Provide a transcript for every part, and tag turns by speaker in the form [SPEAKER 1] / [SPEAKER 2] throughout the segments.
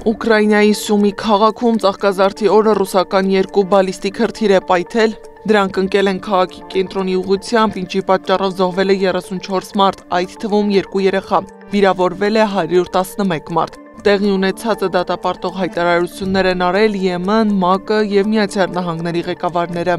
[SPEAKER 1] Ուկրաինայի Սումի քաղաքում ծաղկազարդի օրը ռուսական 2 բալիստիկ հրթիռ է պայթել։ Դրանք ընկել են քաղաքի կենտրոնի ուղղությամբ, ինչի պատճառով զոհվել է 34 մարդ, այդ թվում 2 երեխա։ Վիրավորվել է 111 մարդ։ Տեղի ունեցածը դատապարտող հայտարարություններ են արել ԵՄ, ՄԱԿ-ը և Միացյալ Նահանգների ղեկավարները։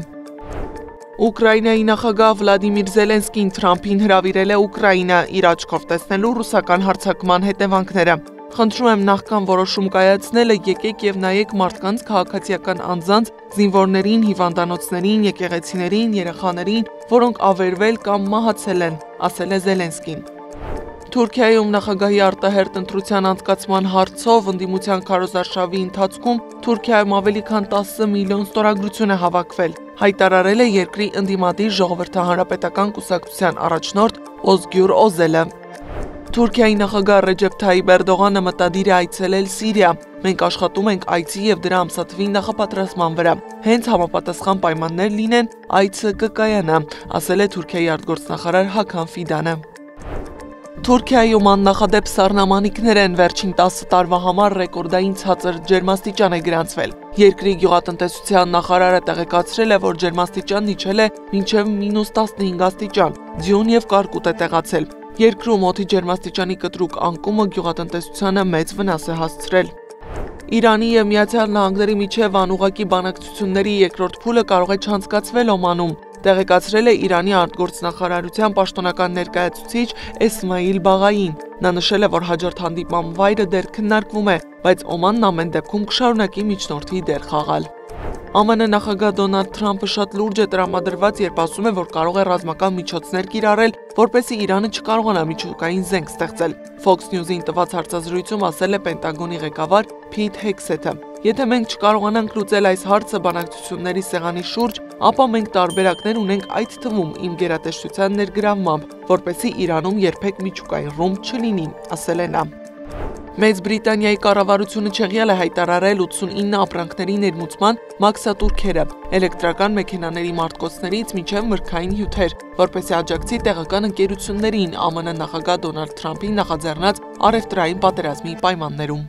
[SPEAKER 1] Ուկրաինայի նախագահ Վլադիմիր Զելենսկին Թրամփին հրավիրել է Ուկրաինա իր աչքով տեսնելու ռուսական հարձակման հետևանքները։ Խնդրում եմ նախքան որոշում կայացնելը եկեք և նայեք մարդկանց քաղաքացիական անձանց, զինվորներին, հիվանդանոցներին, եկեղեցիներին, երեխաներին, որոնք ավերվել կամ մահացել են, ասել է Զելենսկին։ Թուրքիայում նախագահի արտահերթ ընտրության անցկացման հարցով ընդդիմության քարոզարշավի ընթացքում Թուրքիայում ավելի քան 10 միլիոն ստորագրություն է հավաքվել, հայտարարել է երկրի ընդդիմադիր ժողովրդահանրապետական կուսակցության առաջնորդ Օզգյուր Օզելը։ Թուրքիայի նախագահ Ռեջեփ Թայիպ Էրդողանը մտադիր է այցելել Սիրիա։ Մենք աշխատում ենք այցի և դրա ամսաթվի նախապատրաստման վրա։ Հենց համապատասխան պայմաններ լինեն, այցը կկայանա, ասել է Թուրքիայի արտգործնախարար Հաքան Ֆիդանը։ Թուրքիայում աննախադեպ սառնամանիքներ են, վերջին 10 տարվա համար ռեկորդային ցածր ջերմաստիճան է գրանցվել։ Երկրի գյուղատնտեսության նախարարը տեղեկացրել է, որ ջերմաստիճանն իջել է մինչև -15 աստիճան, ձյուն և կարկուտ է տեղացել։ Երկրում օդի ջերմաստիճանի կտրուկ անկումը գյուղատնտեսությանը մեծ վնաս է հասցրել։ Իրանի և Միացյալ Նահանգների միջև անուղղակի բանակցությունների երկրորդ փուլը կարող է չանցկացվել Օմանում, տեղեկացրել է Իրանի արտգործնախարարության պաշտոնական ներկայացուցիչ Էսմայիլ Բաղային։ Նա նշել է, որ հաջորդ հանդիպման վայրը դեռ քննարկվում է, բայց Օմանն ամեն դեպքում կշարունակի միջնորդի դեր խաղալ։ ԱՄՆ նախագահ Դոնալդ Թրամփը շատ լուրջ է տրամադրված, երբ ասում է, որ կարող է ռազմական միջոցներ կիրառել, որպեսզի Իրանը չկարողանա միջուկային զենք ստեղծել։ Fox News-ին տված հարցազրույցում ասել է Պենտագոնի ղեկավար Փիթ Հեքսեթը. Եթե մենք չկարողանանք լուծել այս հարցը բանակցությունների սեղանի շուրջ, ապա մենք տարբերակներ ունենք, այդ թվում իմ գերատեսչության ներգրավմամբ, որպեսզի Իրանում երբեք միջուկային ռումբ չլինի, ասել է նա։ Մեծ Բրիտանիայի կառավարությունը չեղյալ է հայտարարել 89 ապրանքների ներմուծման մաքսատուրքերը, էլեկտրական մեքենաների մարտկոցներից մինչև մրգային հյութեր, որպեսզի աջակցի տեղական ընկերություններին ԱՄՆ նախագահ Դոնալդ Թրամփի նախաձեռնած առևտրային պատերազմի պայմաններում։